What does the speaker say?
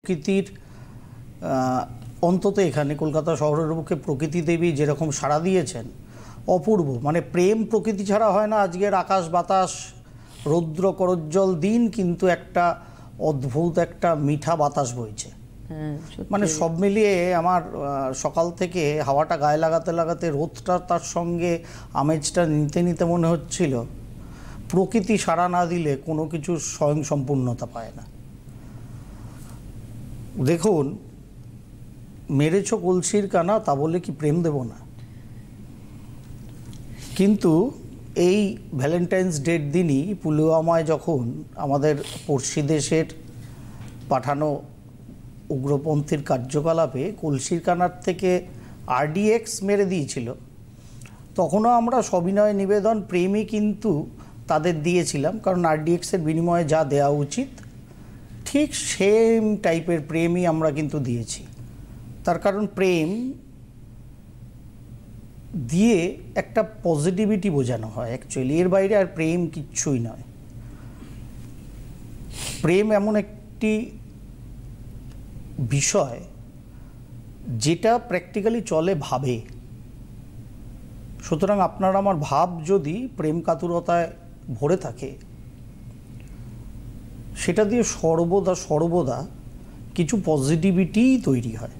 প্রকৃতির অন্তত এখানে কলকাতা শহরের বুকে প্রকৃতি দেবী যেরকম সাড়া দিয়েছেন অপূর্ব। মানে প্রেম প্রকৃতি ছাড়া হয় না। আজকের আকাশ বাতাস রৌদ্র করজ্জ্বল দিন, কিন্তু একটা অদ্ভুত একটা মিঠা বাতাস বইছে। মানে সব মিলিয়ে আমার সকাল থেকে হাওয়াটা গায়ে লাগাতে লাগাতে রোদটা তার সঙ্গে আমেজটা নিতে নিতে মনে হচ্ছিল প্রকৃতি সাড়া না দিলে কোনো কিছু স্বয়ং সম্পূর্ণতা পায় না। দেখুন, মেরেছ কলসির কানা, তা বলে কি প্রেম দেব না? কিন্তু এই ভ্যালেন্টাইন্স ডের দিনই পুলওয়ামায় যখন আমাদের পড়শি দেশের পাঠানো উগ্রপন্থীর কার্যকলাপে কলসির কানার থেকে RDX মেরে দিয়েছিল, তখনও আমরা সবিনয় নিবেদন প্রেমই কিন্তু তাদের দিয়েছিলাম। কারণ RDX-এর বিনিময়ে যা দেওয়া উচিত ঠিক সেম টাইপের প্রেমই আমরা কিন্তু দিয়েছি। তার কারণ প্রেম দিয়ে একটা পজিটিভিটি বোঝানো হয় অ্যাকচুয়ালি, এর বাইরে আর প্রেম কিচ্ছুই নয়। প্রেম এমন একটি বিষয় যেটা প্র্যাকটিক্যালি চলে ভাবে। সুতরাং আপনার আমার ভাব যদি প্রেম কাতুরতায় ভরে থাকে, সেটা দিয়ে সর্বদা কিছু পজিটিভিটিই তৈরি হয়।